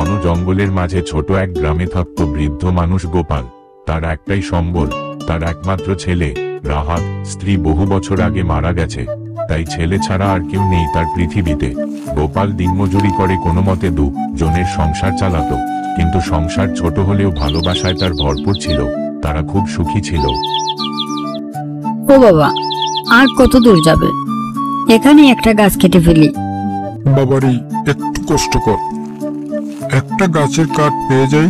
ঘন জঙ্গলের মাঝে ছোট এক গ্রামে থাকত বৃদ্ধ মানুষ গোপাল। তার একটাই সম্বল, তার একমাত্র ছেলে রাহাত। স্ত্রী বহু বছর আগে মারা গেছে, তাই ছেলে ছাড়া আর কেউ নেই তার পৃথিবীতে। গোপাল দিনমজুরি করে কোনো মতে জনের সংসার চালাতো, কিন্তু সংসার ছোট হলেও ভালোবাসায় তার ভরপুর ছিল। তারা খুব সুখী ছিল। ও বাবা, আর কত দূর যাবে? এখানে একটা গাছ কেটে ফেলি। বাবারি, একটু কষ্ট কর। একটা গাছের কাঠ পেয়ে যাই,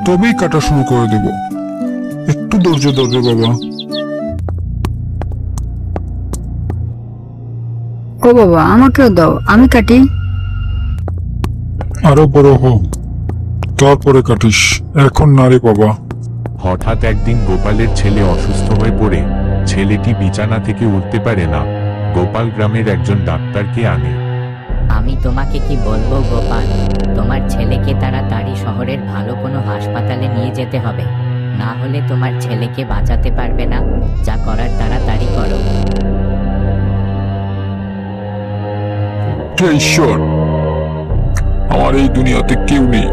তবেই কাটা শুরু করে দেব। একটু ধৈর্য ধরবে বাবা। ও বাবা, আমাকেও দাও, আমি কাটি। আরো বড় হ, তারপরে কাটিস। এখন না রে বাবা। হঠাৎ একদিন গোপালের ছেলে অসুস্থ হয়ে পড়ে। ছেলেটি বিছানা থেকে উঠতে পারে না। গোপাল গ্রামের একজন ডাক্তারকে আনে। আমি তোমাকে কি বলবো গোপাল, তোমার ছেলেকে তাড়াতাড়ি শহরের ভালো কোনো হাসপাতালে নিয়ে যেতে হবে, না হলে তোমার ছেলেকে বাঁচাতে পারবে না। যা করার তাড়াতাড়ি করো। হে ঈশ্বর, আমার এই দুনিয়াতে কেউ নেই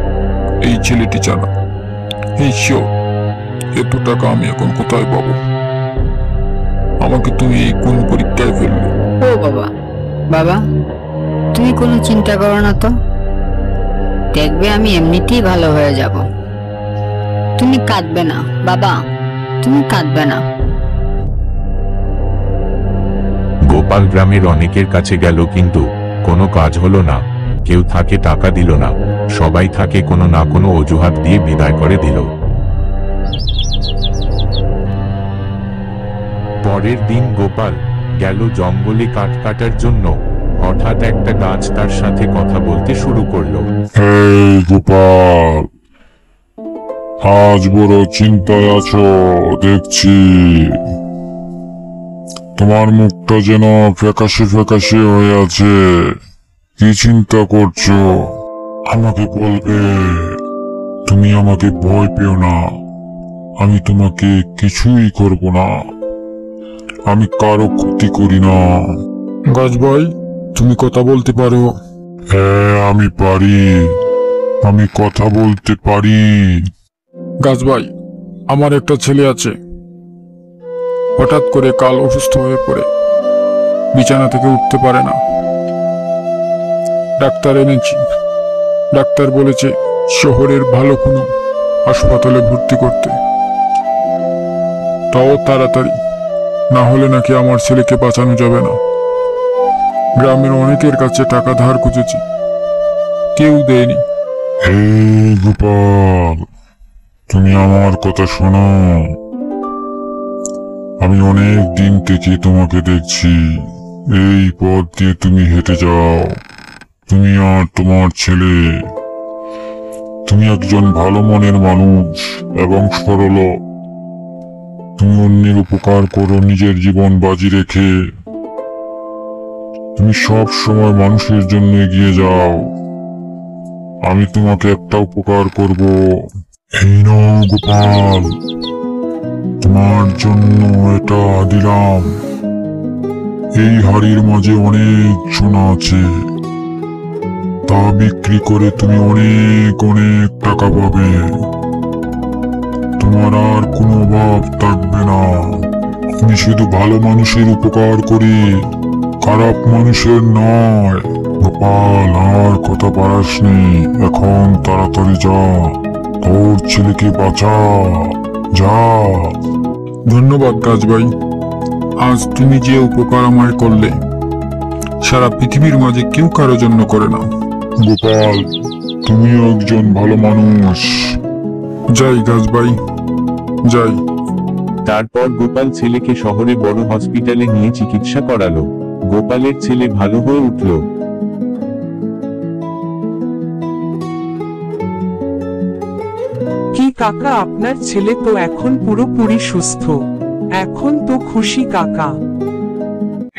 এই ছেলেটি জানা। হে ঈশ্বর, এত টাকা আমি এখন কোথায় পাবো? আমাকে তুমি এই কোন পরীক্ষায় ফেললে? ও বাবা, বাবা তুমি কোনো চিন্তা করো না তো, দেখবে আমি এমনিতেই ভালো হয়ে যাব। তুমি কাঁদবে না বাবা, তুমি কাঁদবে না। গোপাল গ্রামের অনেকের কাছে গেল, কিন্তু কোনো কাজ হলো না। কেউ তাকে টাকা দিল না, সবাই তাকে কোনো না কোনো অজুহাত দিয়ে বিদায় করে দিল। পরের দিন গোপাল গেল জঙ্গলে কাঠ কাটার জন্য। হঠাৎ একটা গাছ তার সাথে কথা বলতে শুরু করলো। এই গোপাল, আজ বড় চিন্তায় আছো দেখছি। তোমার মুখটা যেন ফ্যাকাশে ফ্যাকাশে হয়ে আছে। কি চিন্তা করছো? আমাকে বলবে। তুমি আমাকে ভয় পেও না, আমি তোমাকে কিছুই করব না। আমি কারো ক্ষতি করি না। গাছ ভাই, তুমি কথা বলতে পারো? হ্যাঁ, আমি পারি। আমি কথা বলতে পারি। গাছ ভাই, আমার একটা ছেলে আছে। হঠাৎ করে কাল অসুস্থ হয়ে পড়ে বিছানা থেকে উঠতে পারে না। ডাক্তার এনেছি। ডাক্তার বলেছে শহরের ভালো কোনো হাসপাতালে ভর্তি করতে, তাও তাড়াতাড়ি, না হলে নাকি আমার ছেলেকে বাঁচানো যাবে না। গ্রামের অনেকের কাছে টাকা ধার খুঁজেছি, কেউ দেয়নি। হে গোপাল, তুমি আমার কথা শোনো। আমি অনেক দিন থেকে তোমাকে দেখছি। এই পথ দিয়ে তুমি হেঁটে যাও, তুমি আর তোমার ছেলে। তুমি একজন ভালো মনের মানুষ এবং সরল। তুমি অন্যের উপকার করো নিজের জীবন বাজি রেখে। তুমি সব সময় মানুষের জন্য এগিয়ে যাও। আমি তোমাকে একটা উপকার করব। এই নাও গোপাল, তোমার জন্য এটা দিলাম। এই হাড়ির মাঝে অনেক সোনা আছে, তা বিক্রি করে তুমি অনেক অনেক টাকা পাবে। তোমার আর কোনো অভাব থাকবে না। আমি শুধু ভালো মানুষের উপকার করি, খারাপ মানুষের নয়। গোপাল, আর কথা বাড়াসনি, এখন তাড়াতাড়ি যা, তোর ছেলেকে বাঁচা। যা। ধন্যবাদ গাছ ভাই, আজ তুমি যে উপকার আমায় করলে সারা পৃথিবীর মাঝে কেউ কারো জন্য করে না। গোপাল, তুমিও একজন ভালো মানুষ। যাই গাছ ভাই, যাই। তারপর গোপাল ছেলেকে শহরে বড় হসপিটালে নিয়ে চিকিৎসা করালো। গোপালের ছেলে ভালো হয়ে উঠল। কি কাকা, আপনার ছেলে তো এখন পুরোপুরি সুস্থ, এখন তো খুশি কাকা?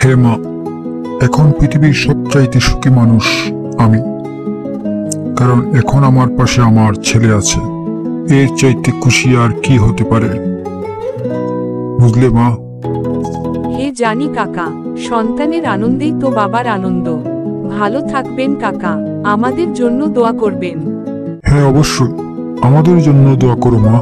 হে মা, এখন পৃথিবীর সবচাইতে সুখী মানুষ আমি, কারণ এখন আমার পাশে আমার ছেলে আছে। এর চাইতে খুশি আর কি হতে পারে? বুঝলে মা? হে জানি কাকা, সন্তানের আনন্দেই তো বাবার আনন্দ। ভালো থাকবেন কাকা, আমাদের জন্য দোয়া করবেন। হ্যাঁ অবশ্যই, আমাদের জন্য দোয়া করো মা।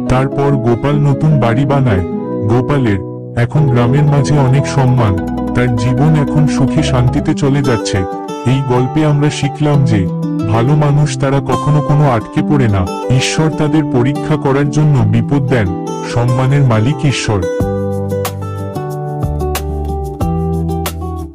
তারপর গোপাল নতুন বাড়ি বানায়। গোপালের এখন গ্রামের মাঝে অনেক সম্মান, তার জীবন এখন সুখে শান্তিতে চলে যাচ্ছে। এই গল্পে আমরা শিখলাম যে ভালো মানুষ তারা কখনো কোনো আটকে পড়ে না, ঈশ্বর তাদের পরীক্ষা করার জন্য বিপদ দেন। সম্মানের মালিক ঈশ্বর।